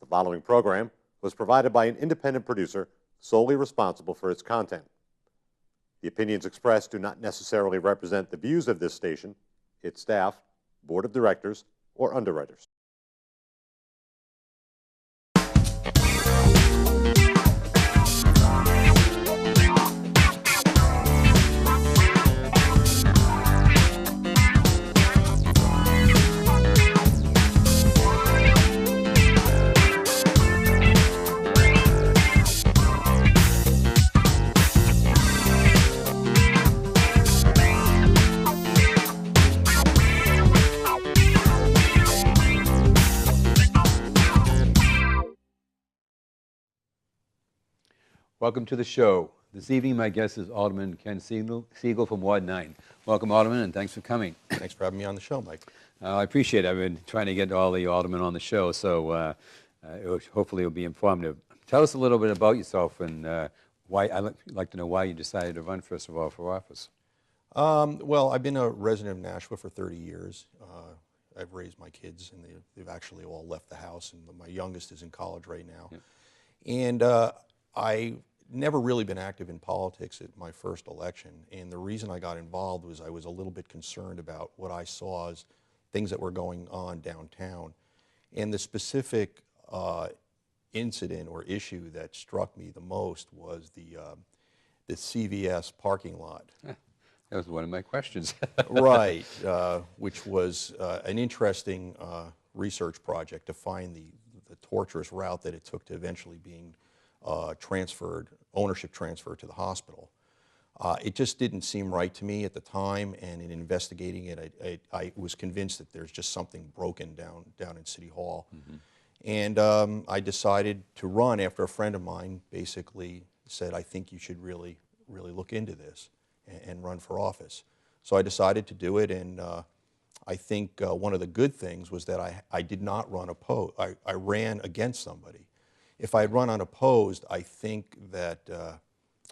following program was provided by an independent producer solely responsible for its content. The opinions expressed do not necessarily represent the views of this station, its staff, board of directors, or underwriters. Welcome to the show. This evening, my guest is Alderman Ken Siegel from Ward 9. Welcome, Alderman, and thanks for coming. Thanks for having me on the show, Mike. I appreciate it. I've been trying to get all the aldermen on the show, so hopefully it'll be informative. Tell us a little bit about yourself and why. I'd like to know why you decided to run, first of all, for office. Well, I've been a resident of Nashua for 30 years. I've raised my kids, and they've actually all left the house, and my youngest is in college right now. Yeah. And I never really been active in politics at my first election, and the reason I got involved was I was a little bit concerned about what I saw as things that were going on downtown. And the specific incident or issue that struck me the most was the CVS parking lot. That was one of my questions. Right, which was an interesting research project to find the torturous route that it took to eventually being ownership transferred to the hospital. It just didn't seem right to me at the time, and in investigating it, I was convinced that there's just something broken down in City Hall. Mm-hmm. And I decided to run after a friend of mine basically said, I think you should really look into this and run for office. So I decided to do it, and I think one of the good things was that I did not run opposed. I ran against somebody. If I had run unopposed, I think that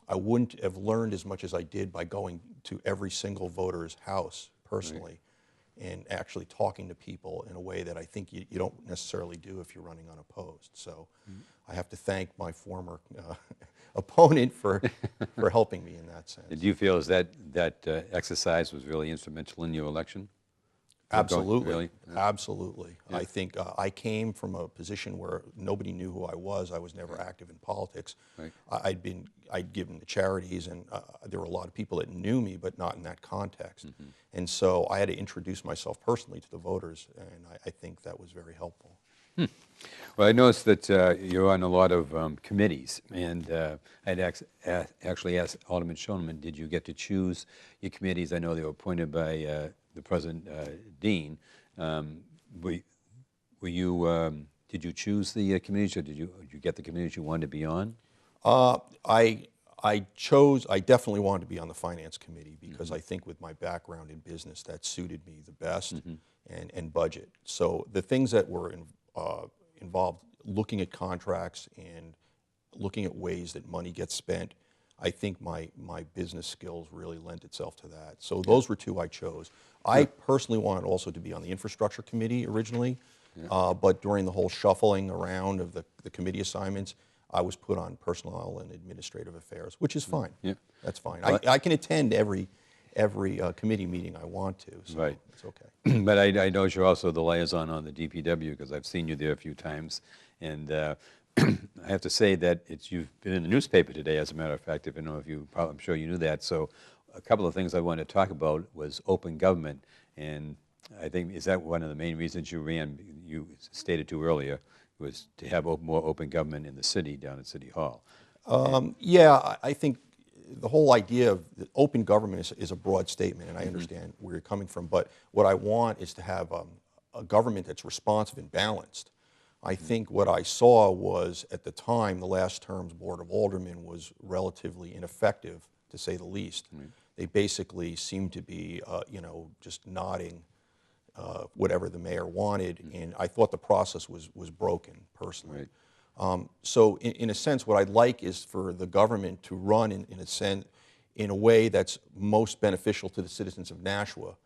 I wouldn't have learned as much as I did by going to every single voter's house personally, right, and actually talking to people in a way that I think you don't necessarily do if you're running unopposed. So I have to thank my former opponent for helping me in that sense. Did you feel that exercise was really instrumental in your election? Absolutely, really? Absolutely. Yeah. I think I came from a position where nobody knew who I was. I was never active in politics. Right. I'd given to charities, and there were a lot of people that knew me, but not in that context. Mm-hmm. And so I had to introduce myself personally to the voters, and I think that was very helpful. Well, I noticed that you're on a lot of committees, and I'd actually asked Alderman Schoenman, did you get to choose your committees? I know they were appointed by the President Dean. Did you choose the committees, or did you get the committees you wanted to be on? I definitely wanted to be on the Finance Committee because I think with my background in business, that suited me the best, and budget. So the things that were involved, looking at contracts and looking at ways that money gets spent, I think my business skills really lent itself to that. So those were two I chose. I personally wanted also to be on the Infrastructure Committee originally, but during the whole shuffling around of the committee assignments, I was put on Personnel and Administrative Affairs, which is fine. Yeah. That's fine. I can attend every committee meeting I want to, so right. It's okay. But I know you're also the liaison on the DPW because I've seen you there a few times, and I have to say that you've been in the newspaper today, as a matter of fact. If I know if you, I'm sure you knew that. So a couple of things I wanted to talk about was open government, and I think, is that one of the main reasons you ran? You stated to earlier was to have more open government in the city, down at City Hall. Yeah, I think the whole idea of open government is a broad statement, and I understand where you're coming from. But what I want is to have a government that's responsive and balanced. I think what I saw was, at the time, the last term's Board of Aldermen was relatively ineffective, to say the least. They basically seemed to be, just nodding whatever the mayor wanted, and I thought the process was broken, personally. Right. So in a sense, what I'd like is for the government to run in a way that's most beneficial to the citizens of Nashua.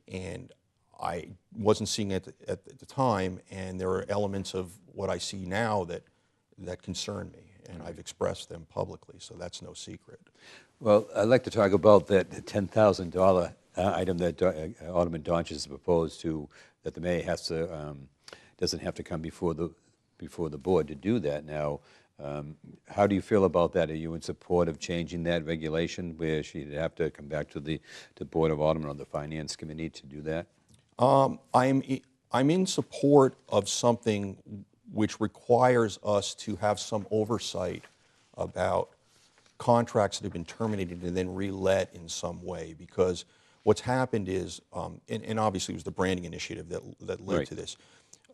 And I wasn't seeing it at the time, and there are elements of what I see now that concern me, and I've expressed them publicly, so that's no secret. Well, I'd like to talk about that $10,000 item that Alderman Donch has proposed to, that the mayor has to, doesn't have to come before the board to do that. Now, how do you feel about that? Are you in support of changing that regulation where she'd have to come back to the Board of Aldermen or the Finance Committee to do that? I'm in support of something which requires us to have some oversight about contracts that have been terminated and then re-let in some way, because what's happened is, and obviously it was the branding initiative that led to this.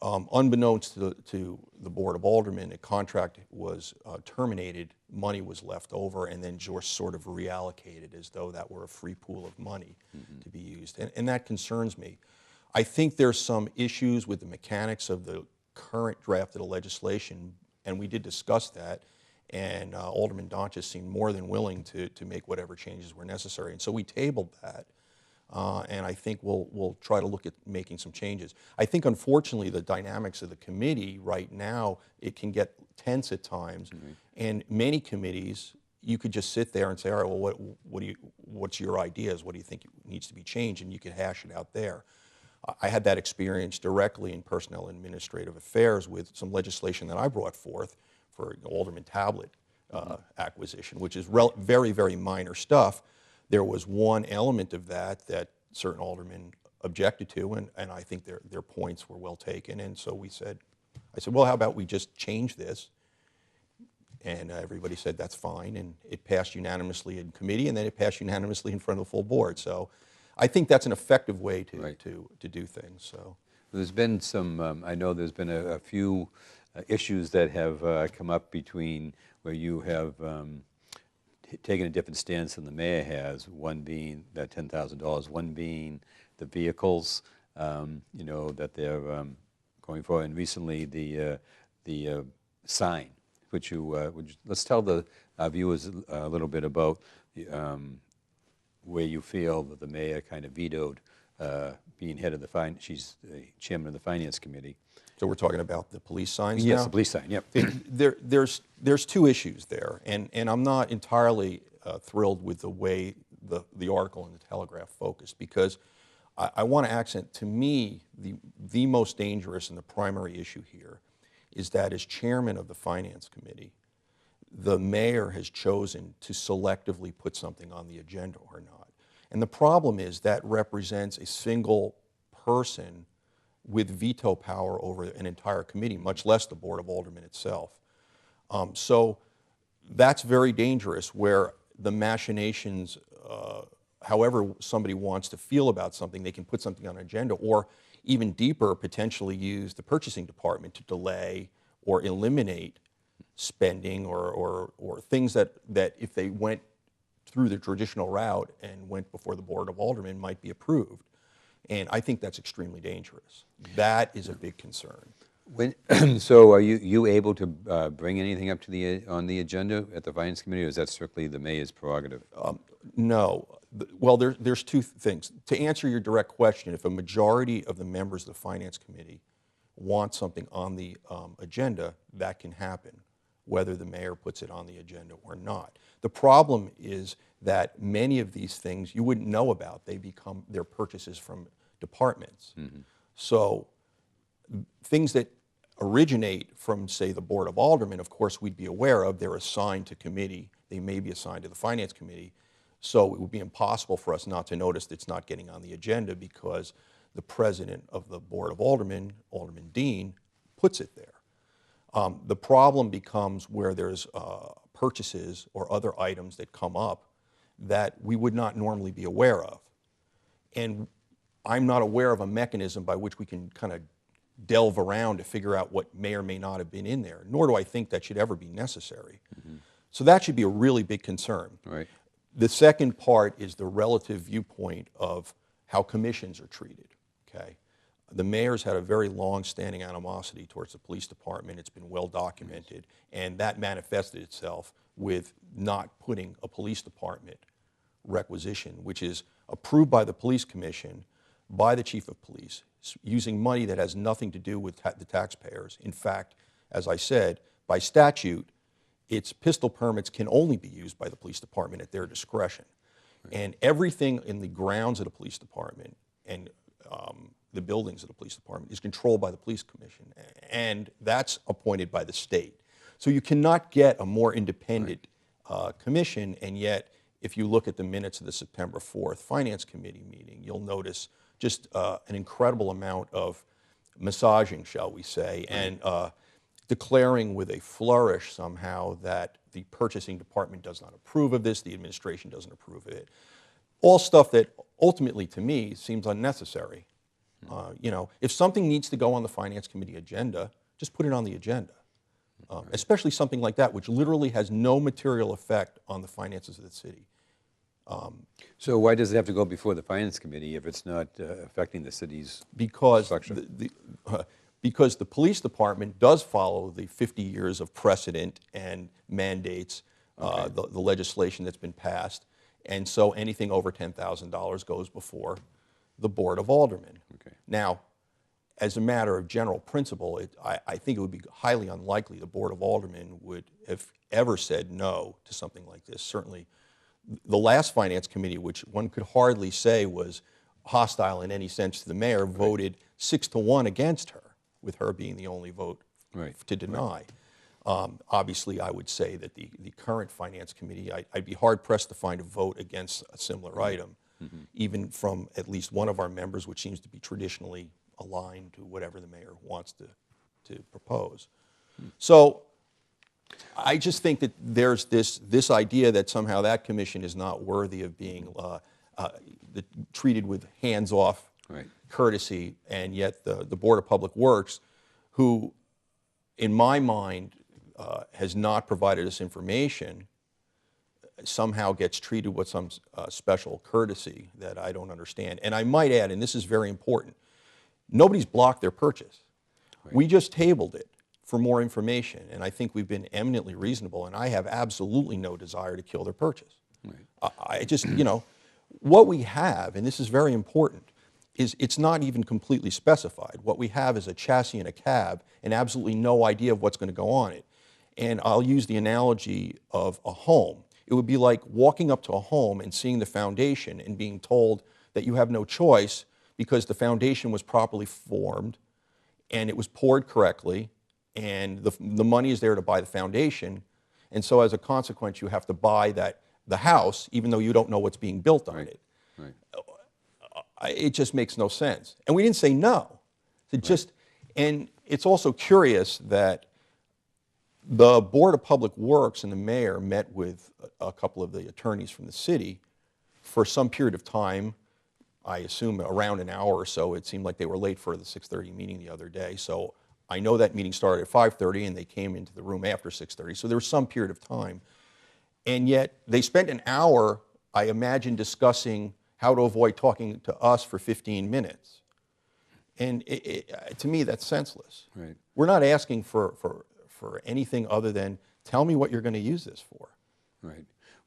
Unbeknownst to the Board of Aldermen, a contract was terminated, money was left over, and then just sort of reallocated as though that were a free pool of money to be used. And that concerns me. I think there's some issues with the mechanics of the current draft of the legislation, and we did discuss that, and Alderman Donch seemed more than willing to make whatever changes were necessary. And so we tabled that. And I think we'll try to look at making some changes. I think, unfortunately, the dynamics of the committee right now, it can get tense at times. And many committees, you could just sit there and say, all right, well, what's your ideas? What do you think needs to be changed? And you could hash it out there. I had that experience directly in Personnel and Administrative Affairs with some legislation that I brought forth for Alderman tablet acquisition, which is very, very minor stuff. There was one element of that certain aldermen objected to, and I think their points were well taken. And so I said, well, how about we just change this? And everybody said that's fine, and it passed unanimously in committee, and then it passed unanimously in front of the full board. So I think that's an effective way to do things. So there's been some, I know there's been a few issues that have come up between where you have taken a different stance than the mayor has, one being that $10,000, one being the vehicles, you know, that they're going for, and recently the sign, which let's tell the viewers a little bit about where you feel that the mayor kind of vetoed being head of the she's the chairman of the Finance Committee. So we're talking about the police signs Yes, now? the police sign, yep. There's two issues there, and I'm not entirely thrilled with the way the article in the Telegraph focused, because I want to accent, to me, the most dangerous and the primary issue here is that as chairman of the Finance Committee, the mayor has chosen to selectively put something on the agenda or not. And the problem is that represents a single person with veto power over an entire committee, much less the Board of Aldermen itself. So that's very dangerous, where the machinations, however somebody wants to feel about something, they can put something on an agenda, or even deeper, potentially use the purchasing department to delay or eliminate spending or things that if they went through the traditional route and went before the Board of Aldermen might be approved. And I think that's extremely dangerous. That is a big concern. So are you able to bring anything up to on the agenda at the Finance Committee, or is that strictly the mayor's prerogative? No. Well, there's two things. To answer your direct question, if a majority of the members of the Finance Committee want something on the agenda, that can happen, whether the mayor puts it on the agenda or not. The problem is that many of these things you wouldn't know about. They're purchases from departments. So things that originate from, say, the Board of Aldermen, of course, we'd be aware of. They're assigned to committee. They may be assigned to the Finance Committee. So it would be impossible for us not to notice that it's not getting on the agenda, because the president of the Board of Aldermen, Alderman Dean, puts it there. The problem becomes where there's purchases or other items that come up that we would not normally be aware of. And I'm not aware of a mechanism by which we can kind of delve around to figure out what may or may not have been in there, nor do I think that should ever be necessary. So that should be a really big concern. Right. The second part is the relative viewpoint of how commissions are treated, okay? The mayor's had a very long-standing animosity towards the police department. It's been well documented, and that manifested itself with not putting a police department requisition, which is approved by the police commission, by the chief of police using money that has nothing to do with the taxpayers. In fact, as I said, by statute, its pistol permits can only be used by the police department at their discretion. And everything in the grounds of the police department and the buildings of the police department is controlled by the police commission, and that's appointed by the state. So you cannot get a more independent commission, and yet if you look at the minutes of the September 4th Finance Committee meeting, you'll notice just an incredible amount of massaging, shall we say, and declaring with a flourish somehow that the purchasing department does not approve of this, the administration doesn't approve of it. All stuff that ultimately, to me, seems unnecessary. You know, if something needs to go on the Finance Committee agenda, just put it on the agenda. Especially something like that, which literally has no material effect on the finances of the city. So why does it have to go before the Finance Committee if it's not affecting the city's structure? Because the police department does follow the 50 years of precedent and mandates, the legislation that's been passed, and so anything over $10,000 goes before the Board of Aldermen. Okay. Now, as a matter of general principle, I think it would be highly unlikely the Board of Aldermen would have ever said no to something like this. Certainly, the last Finance Committee, which one could hardly say was hostile in any sense to the mayor, voted 6-1 against her, with her being the only vote to deny. Obviously, I would say that the current Finance Committee, I'd be hard-pressed to find a vote against a similar item, even from at least one of our members, which seems to be traditionally aligned to whatever the mayor wants to propose. So I just think that there's this idea that somehow that commission is not worthy of being treated with hands-off courtesy, and yet the Board of Public Works, who, in my mind, has not provided us information, somehow gets treated with some special courtesy that I don't understand. And I might add, and this is very important, nobody's blocked their purchase. We just tabled it for more information, and I think we've been eminently reasonable, and I have absolutely no desire to kill their purchase. I just, you know, what we have, and this is very important, is it's not even completely specified. What we have is a chassis and a cab and absolutely no idea of what's going to go on it. And I'll use the analogy of a home. It would be like walking up to a home and seeing the foundation and being told that you have no choice because the foundation was properly formed and it was poured correctly and the money is there to buy the foundation. And so as a consequence, you have to buy the house even though you don't know what's being built on it. It just makes no sense. And we didn't say no. And it's also curious that the Board of Public Works and the mayor met with a couple of the attorneys from the city for some period of time, I assume around an hour or so. It seemed like they were late for the 6:30 meeting the other day. So I know that meeting started at 5:30 and they came into the room after 6:30. So there was some period of time. And yet they spent an hour, I imagine, discussing how to avoid talking to us for 15 minutes. And to me, that's senseless. We're not asking for anything other than tell me what you're going to use this for.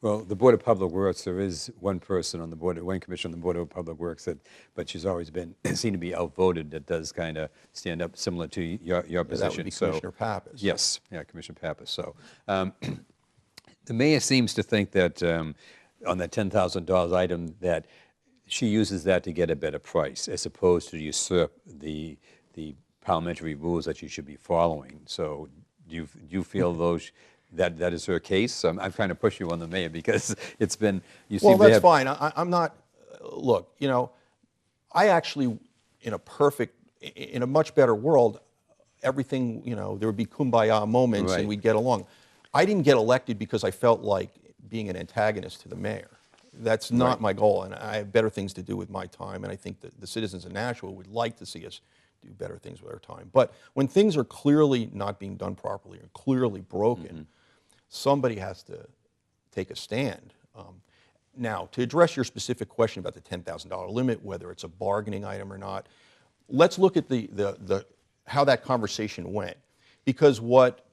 Well, the Board of Public Works, there is one person on the board, one commissioner on the Board of Public Works, but she's always been seen to be outvoted. That does kind of stand up similar to your position. That would be Commissioner Pappas. Yes, Commissioner Pappas. So the mayor seems to think that on that $10,000 item that she uses that to get a better price as opposed to usurp the parliamentary rules that she should be following. So do you feel those that is her case? I'm trying to push you on the mayor because it's been, you seem well, to that's have... fine. I'm not, look, you know, I actually, in a much better world, everything, you know, there would be kumbaya moments and we'd get along. I didn't get elected because I felt like being an antagonist to the mayor. That's not my goal, and I have better things to do with my time, and I think that the citizens of Nashua would like to see us do better things with our time. But when things are clearly not being done properly or clearly broken, somebody has to take a stand. Now, to address your specific question about the $10,000 limit, whether it's a bargaining item or not, let's look at how that conversation went. Because what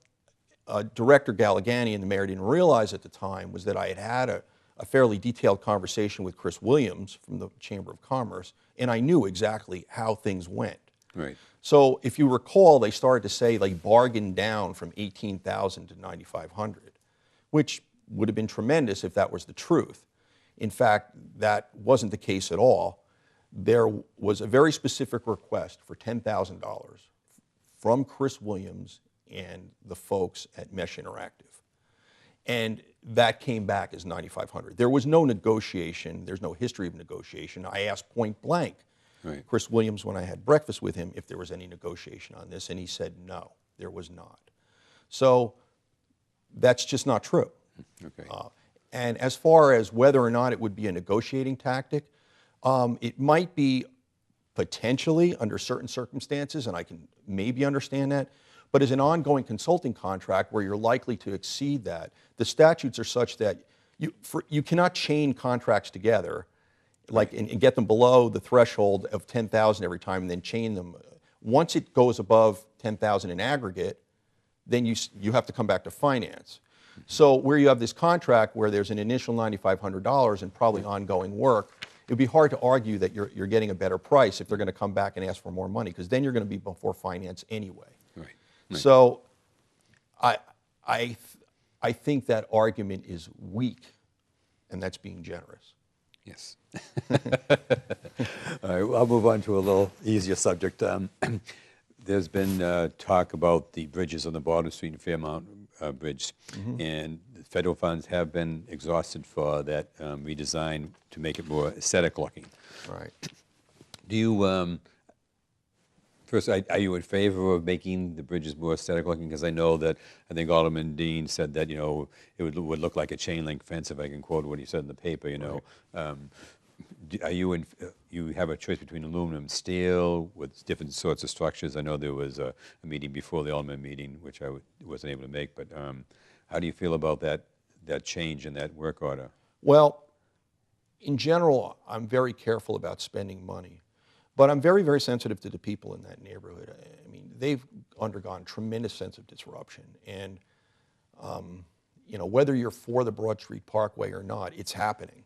Director Galligani and the mayor didn't realize at the time was that I had a a fairly detailed conversation with Chris Williams from the Chamber of Commerce, and I knew exactly how things went. Right. So if you recall, they started to say they bargained down from 18,000 to 9,500, which would have been tremendous if that was the truth. In fact, that wasn't the case at all. There was a very specific request for $10,000 from Chris Williams and the folks at Mesh Interactive. And that came back as 9,500. There was no negotiation. There's no history of negotiation. I asked point blank Right. Chris Williams when I had breakfast with him if there was any negotiation on this, and he said no, there was not. So that's just not true. Okay. And as far as whether or not it would be a negotiating tactic, it might be potentially under certain circumstances, and I can maybe understand that. But as an ongoing consulting contract where you're likely to exceed that, the statutes are such that you cannot chain contracts together and get them below the threshold of 10,000 every time and then chain them. Once it goes above 10,000 in aggregate, then you have to come back to finance. So where you have this contract where there's an initial $9,500 and probably ongoing work, it would be hard to argue that you're getting a better price if they're going to come back and ask for more money, because then you're going to be before finance anyway. Right. So I think that argument is weak, and that's being generous. Yes. All right, well, I'll move on to a little easier subject. There's been talk about the bridges on the Broadway Street and Fairmount Bridge, and the federal funds have been exhausted for that redesign to make it more aesthetic looking. Right. Do you, first, are you in favor of making the bridges more aesthetic looking? Because I know that, I think Alderman Dean said that, it would look like a chain link fence, if I can quote what he said in the paper, Are you have a choice between aluminum, steel, with different sorts of structures? I know there was a meeting before the Alderman meeting, which I wasn't able to make, but how do you feel about that change in that work order? Well, in general, I'm very careful about spending money, but I'm very, very sensitive to the people in that neighborhood. I mean, they've undergone tremendous sense of disruption, and whether you're for the Broad Street Parkway or not, it's happening.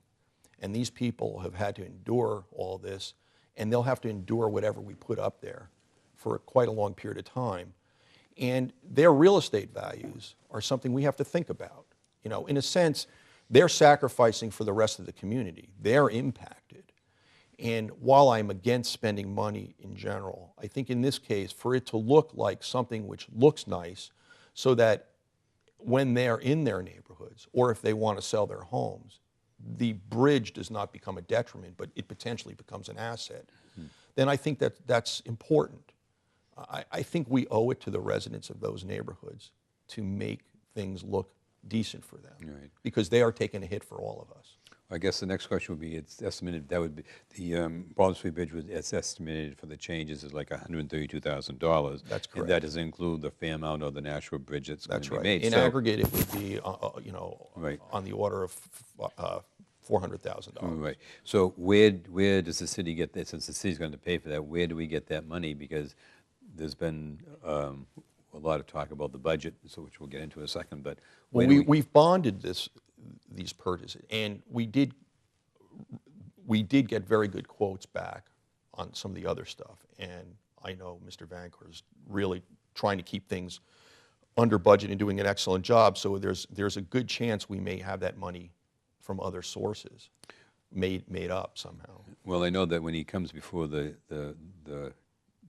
And these people have had to endure all this, and they'll have to endure whatever we put up there for quite a long period of time. And their real estate values are something we have to think about. In a sense, they're sacrificing for the rest of the community. They're impacted. And while I'm against spending money in general, I think in this case, for it to look like something which looks nice, so that when they're in their neighborhoods, or if they want to sell their homes, the bridge does not become a detriment, but it potentially becomes an asset, then I think that's important. I think we owe it to the residents of those neighborhoods to make things look decent for them, Right. because they are taking a hit for all of us. I guess the next question would be, it's estimated, that would be, the Broad Street Bridge, it's estimated for the changes is like $132,000. That's correct. And that doesn't include the Fairmount or the Nashua Bridge that's going That's to be right. made. In So- aggregate, it would be, Right. on the order of $400,000. Right. So where does the city get that? Since the city's going to pay for that, where do we get that money? Because there's been a lot of talk about the budget, so which we'll get into in a second. But Well, where do we've bonded these purchases, and we did get very good quotes back on some of the other stuff. And I know Mr. Vancouver is really trying to keep things under budget and doing an excellent job. So there's a good chance we may have that money from other sources made up somehow. Well, I know that when he comes before the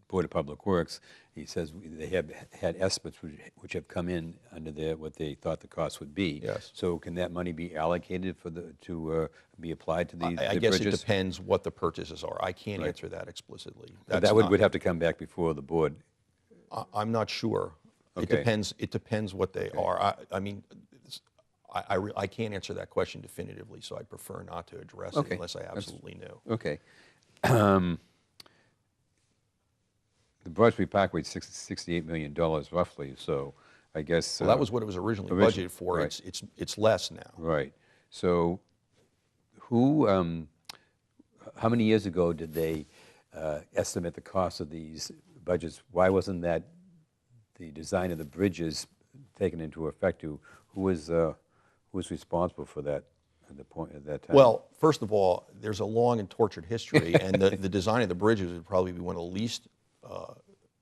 Board of Public Works, he says they have had estimates which have come in under what they thought the cost would be. Yes. So can that money be allocated to be applied to the I guess bridges? it depends what the purchases are. I can't Right. answer that explicitly. But That's that not- would have to come back before the board. I'm not sure. It Okay. depends. It depends what they are. I mean, I can't answer that question definitively, so I prefer not to address it Okay. unless I absolutely knew. Okay. The Broad Street Parkway is $68 million roughly, so I guess. Well, that was what it was originally budgeted for. Right. It's less now. Right. So how many years ago did they estimate the cost of these budgets? Why wasn't that the design of the bridges taken into effect? Who was responsible for that at the point at that time? Well, first of all, there's a long and tortured history, and the design of the bridges would probably be one of the least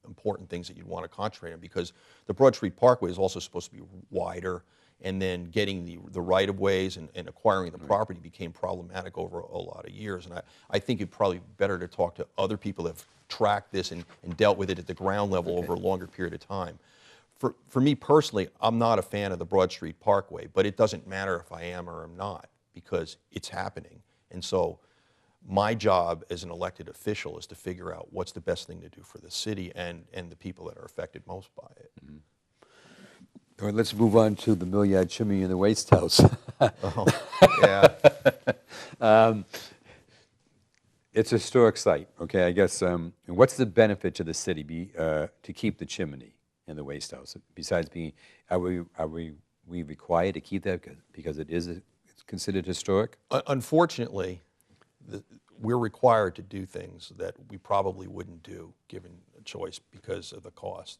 important things that you'd want to concentrate on, because the Broad Street Parkway is also supposed to be wider, and then getting the right-of-ways and acquiring the property became problematic over a lot of years. And I think it'd probably be better to talk to other people that have tracked this and dealt with it at the ground level over a longer period of time. For me personally, I'm not a fan of the Broad Street Parkway, but it doesn't matter if I am or am not, because it's happening. And so my job as an elected official is to figure out what's the best thing to do for the city and the people that are affected most by it. Mm-hmm. All right, let's move on to the Milliard Chimney in the Waste House. Oh, yeah. It's a historic site, okay, I guess. What's the benefit to the city to keep the chimney in the Waste House? Besides being, are we required to keep that because it's considered historic? Unfortunately, we're required to do things that we probably wouldn't do given a choice because of the cost.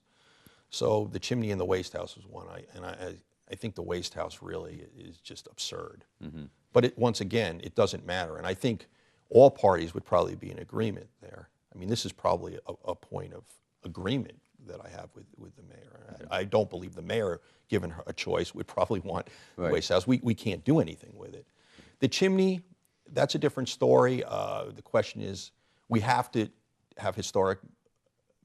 So the chimney in the Waste House is one, I think the Waste House really is just absurd. Mm-hmm. But once again, it doesn't matter, and I think all parties would probably be in agreement there. I mean, this is probably a point of agreement that I have with the mayor. I don't believe the mayor, given her a choice, would probably want the Waste House. We can't do anything with it. The chimney, that's a different story. The question is, we have to have historic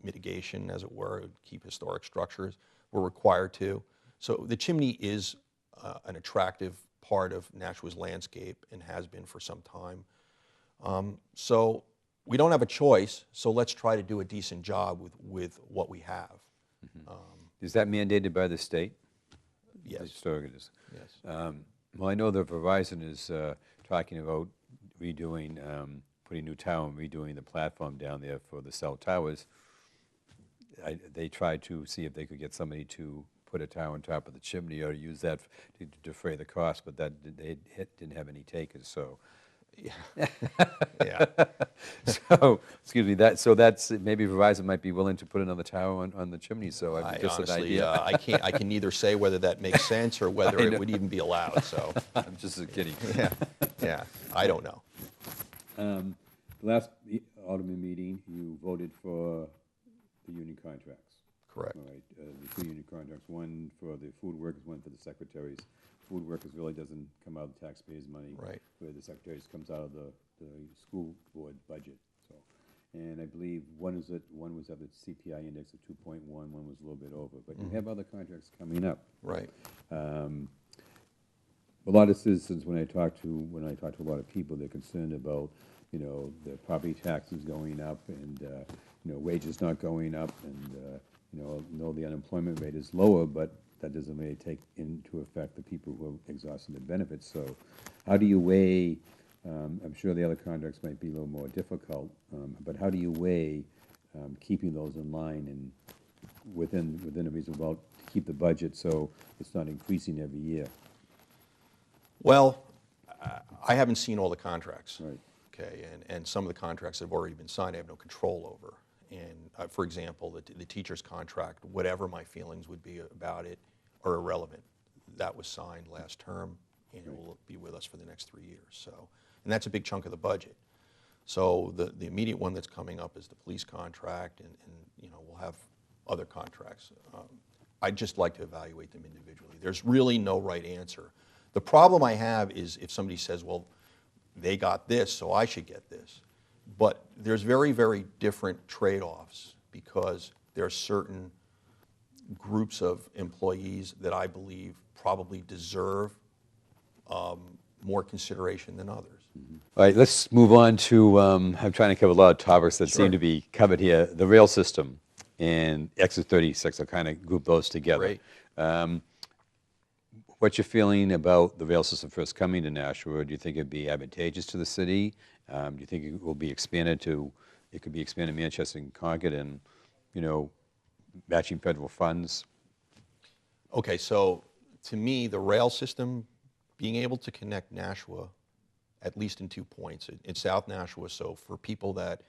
mitigation, as it were, keep historic structures. We're required to. So the chimney is an attractive part of Nashua's landscape and has been for some time. So we don't have a choice, so let's try to do a decent job with what we have. Mm-hmm. Is that mandated by the state? Yes. Historic it is. Yes. Well, I know that Verizon is talking about redoing, putting new tower and redoing the platform down there for the cell towers. They tried to see if they could get somebody to put a tower on top of the chimney or use that to defray the cost, but that they didn't have any takers, so. Yeah. Yeah. So, excuse me, that's, maybe Verizon might be willing to put another tower on the chimney, so just honestly, an idea. I can neither say whether that makes sense or whether it would even be allowed, so. I'm just kidding. Yeah, yeah, I don't know. The last Alderman meeting, you voted for the union contracts. Correct. All right, the two union contracts, one for the food workers, one for the secretaries. Food workers really doesn't come out of the taxpayers' money. Right. Where the secretaries comes out of the school board budget. So, and I believe one was at the CPI index of 2.1, one was a little bit over. But you have other contracts coming up. Right. A lot of citizens, when I talk to a lot of people, they're concerned about, the property taxes going up and wages not going up, and the unemployment rate is lower, but that doesn't really take into effect the people who have exhausted their benefits. So how do you weigh, I'm sure the other contracts might be a little more difficult, but how do you weigh keeping those in line and within a reasonable, to keep the budget so it's not increasing every year? Well, I haven't seen all the contracts. Right. Okay, and some of the contracts that have already been signed, I have no control over. And for example, the teacher's contract, whatever my feelings would be about it, are irrelevant. That was signed last term, and it will be with us for the next 3 years. So, and that's a big chunk of the budget. So the immediate one that's coming up is the police contract, and we'll have other contracts. I'd just like to evaluate them individually. There's really no right answer. The problem I have is if somebody says, well, they got this, so I should get this. But there's very, very different trade-offs, because there are certain groups of employees that I believe probably deserve more consideration than others. Mm-hmm. All right, let's move on to, I'm trying to cover a lot of topics that seem to be covered here. The rail system and Exit 36, I'll kind of group those together. Great. What's your feeling about the rail system first coming to Nashua? Do you think it'd be advantageous to the city? Do you think it will be expanded it could be expanded to Manchester and Concord and, matching federal funds? Okay, so to me, the rail system, being able to connect Nashua, at least in 2 points, in South Nashua, so for people that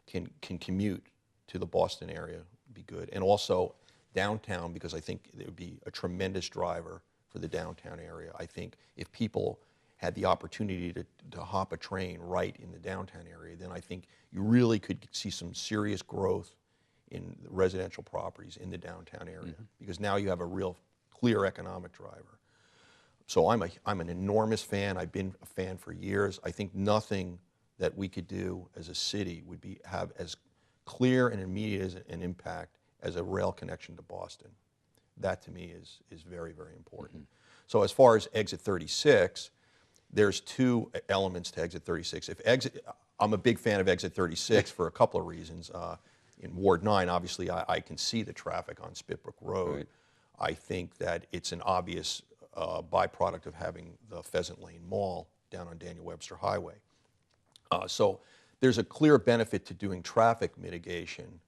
can commute to the Boston area would be good, and also downtown, because I think it would be a tremendous driver for the downtown area. I think if people had the opportunity to hop a train right in the downtown area, then I think you really could see some serious growth in residential properties in the downtown area, because now you have a real clear economic driver. So I'm an enormous fan. I've been a fan for years. I think nothing that we could do as a city would have as clear and immediate as an impact as a rail connection to Boston. That to me is very, very important. So as far as exit 36, there's two elements to exit 36. I'm a big fan of exit 36 for a couple of reasons. In Ward 9, obviously, I can see the traffic on Spitbrook Road. Right. I think that it's an obvious byproduct of having the Pheasant Lane Mall down on Daniel Webster Highway. So there's a clear benefit to doing traffic mitigation,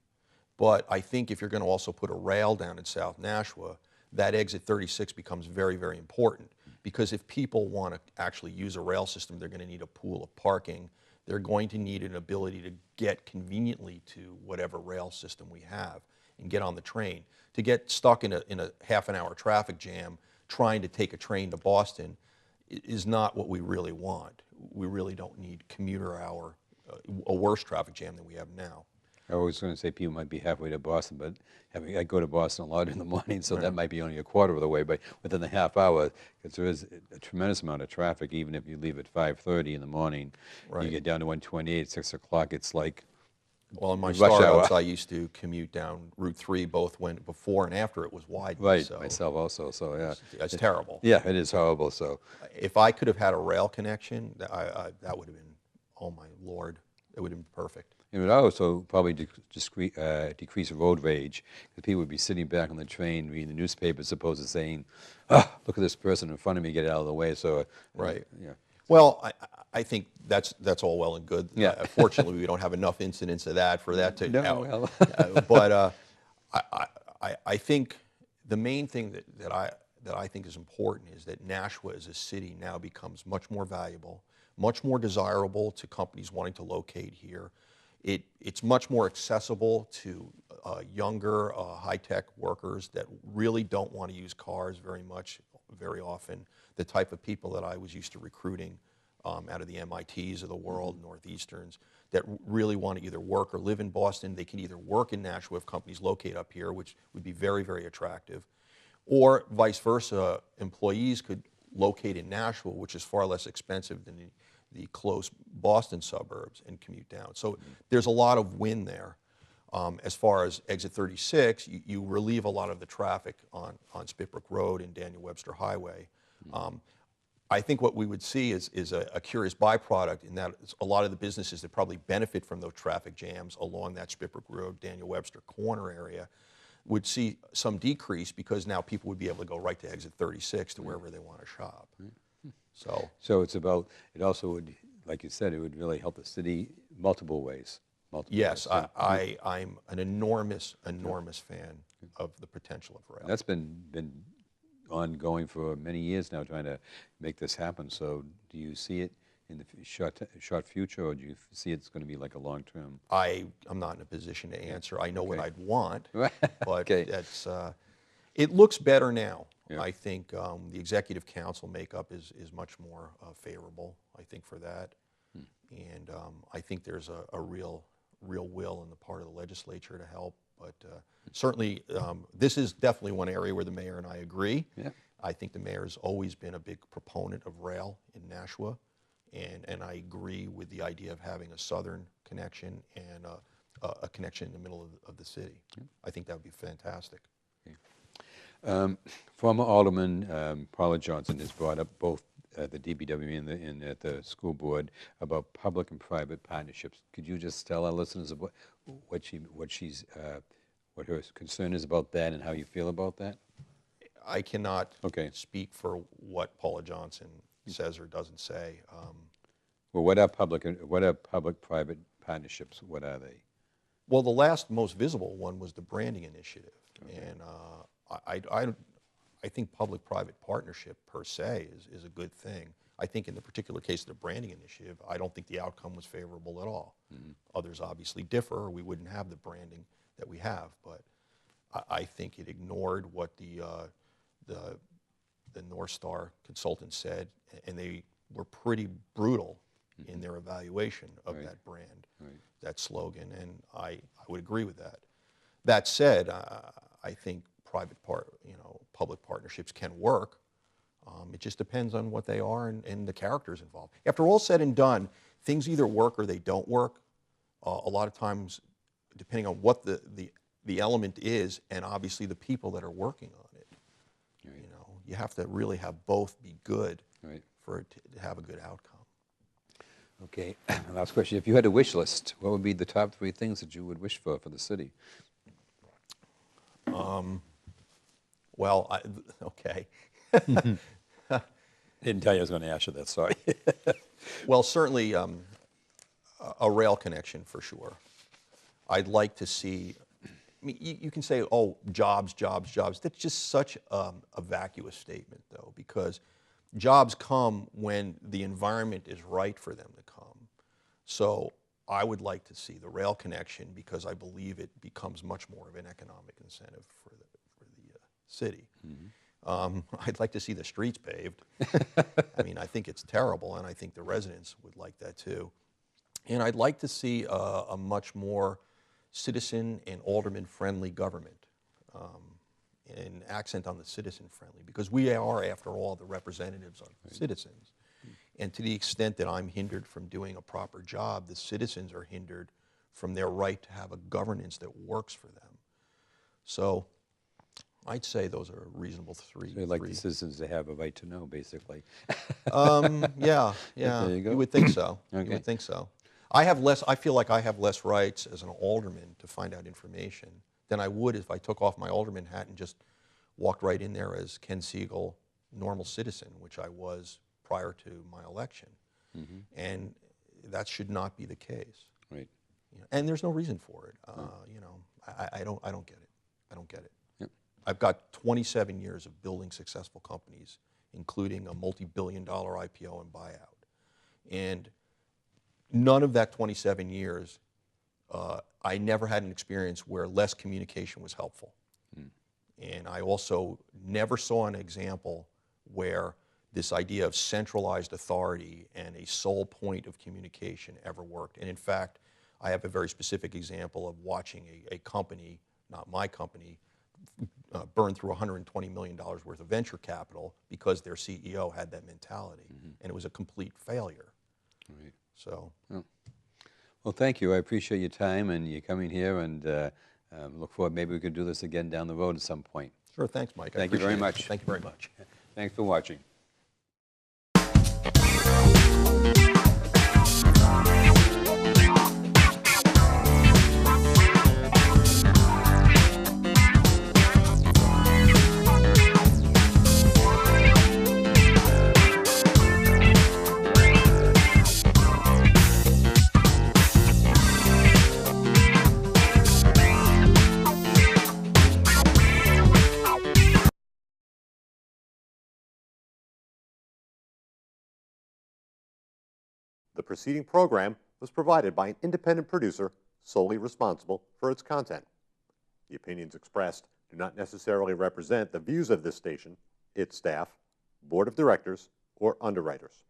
but I think if you're going to also put a rail down in South Nashua, that exit 36 becomes very, very important, because if people want to actually use a rail system, they're going to need a pool of parking. They're going to need an ability to get conveniently to whatever rail system we have and get on the train. To get stuck in a half-an-hour traffic jam trying to take a train to Boston is not what we really want. We really don't need commuter hour, a worse traffic jam than we have now. I was going to say people might be halfway to Boston, but I go to Boston a lot in the morning, so that might be only a quarter of the way. But within the half hour, because there is a tremendous amount of traffic, even if you leave at 5:30 in the morning, you get down to 128, 6 o'clock, it's like well, in my rush hour. startups, I used to commute down Route 3 both when before and after it was widened. Right, so myself also, so yeah. it's terrible. Yeah, it is horrible, so. If I could have had a rail connection, that would have been, oh my Lord, it would have been perfect. It would also probably decrease road rage, because people would be sitting back on the train reading the newspaper as opposed to saying, "Ah, look at this person in front of me, get out of the way." So, right. Yeah. Well, I think that's all well and good. Yeah. Fortunately, we don't have enough incidents of that for that to. No, well. But I think the main thing that I think is important is that Nashua as a city now becomes much more valuable, much more desirable to companies wanting to locate here. It's much more accessible to younger, high-tech workers that really don't want to use cars very often, the type of people that I was used to recruiting out of the MITs of the world, Northeasterns, that really want to either work or live in Boston. They can either work in Nashua if companies locate up here, which would be very, very attractive, or vice versa, employees could locate in Nashua, which is far less expensive than the close Boston suburbs, and commute down. So there's a lot of win there. As far as exit 36, you relieve a lot of the traffic on Spitbrook Road and Daniel Webster Highway. I think what we would see is a curious byproduct in that a lot of the businesses that probably benefit from those traffic jams along that Spitbrook Road, Daniel Webster corner area would see some decrease, because now people would be able to go right to exit 36 to wherever they want to shop. So it's about, it also would, like you said, it would really help the city multiple ways. Yes, I'm an enormous fan of the potential of rail. That's been ongoing for many years now, trying to make this happen. So do you see it in the short future, or do you see it's going to be like a long-term? I'm not in a position to answer. I know what I'd want, but that's, it looks better now. Yeah. I think the executive council makeup is much more favorable, I think, for that. And I think there's a real will on the part of the legislature to help. But certainly, this is definitely one area where the mayor and I agree. Yeah. I think the mayor's always been a big proponent of rail in Nashua, and I agree with the idea of having a southern connection and a connection in the middle of the city. I think that would be fantastic. Former Alderman Paula Johnson has brought up both at the DPW and at the school board about public and private partnerships. Could you just tell our listeners of what her concern is about that and how you feel about that? I cannot speak for what Paula Johnson says or doesn't say. Well, what are public-private partnerships? What are they? Well, the last most visible one was the branding initiative, and I think public-private partnership per se is a good thing. I think in the particular case of the branding initiative, I don't think the outcome was favorable at all. Others obviously differ, or we wouldn't have the branding that we have. But I think it ignored what the North Star consultant said, and they were pretty brutal in their evaluation of Right. that brand, Right. that slogan, and I would agree with that. That said, I think public partnerships can work. It just depends on what they are and the characters involved. After all said and done, things either work or they don't work. A lot of times, depending on what the element is, and obviously the people that are working on it. Right. You know, you have to really have both be good Right. for it to have a good outcome. Okay, last question. If you had a wish list, what would be the top 3 things that you would wish for the city? Well, okay. Didn't tell you I was going to ask you that, sorry. Well, certainly a rail connection for sure. I'd like to see, I mean, you can say, oh, jobs, jobs, jobs. That's just such a vacuous statement, though, because jobs come when the environment is right for them to come. So I would like to see the rail connection because I believe it becomes much more of an economic incentive for the city. I'd like to see the streets paved. I mean, I think it's terrible, and I think the residents would like that too. And I'd like to see a much more citizen and alderman-friendly government, an accent on the citizen-friendly, because we are, after all, the representatives of citizens. And to the extent that I'm hindered from doing a proper job, the citizens are hindered from their right to have a governance that works for them. So I'd say those are reasonable three. So you'd like the citizens to have a right to know, basically. Yeah. There you go. You would think so. Okay. You would think so. I feel like I have less rights as an alderman to find out information than I would if I took off my alderman hat and just walked right in there as Ken Siegel, normal citizen, which I was prior to my election. And that should not be the case. Right. You know, and there's no reason for it. You know, I don't get it. I don't get it. Yep. I've got 27 years of building successful companies, including a multi-billion-dollar IPO and buyout. And none of that 27 years, I never had an experience where less communication was helpful. And I also never saw an example where this idea of centralized authority and a sole point of communication ever worked. And in fact, I have a very specific example of watching a company, not my company, burn through $120 million worth of venture capital because their CEO had that mentality. And it was a complete failure. Right. So, Well, thank you. I appreciate your time and you coming here, and look forward. Maybe we could do this again down the road at some point. sure, thanks, Mike. I Thank you very appreciate it. much. Thank you very much. Thanks for watching. The preceding program was provided by an independent producer solely responsible for its content. The opinions expressed do not necessarily represent the views of this station, its staff, board of directors, or underwriters.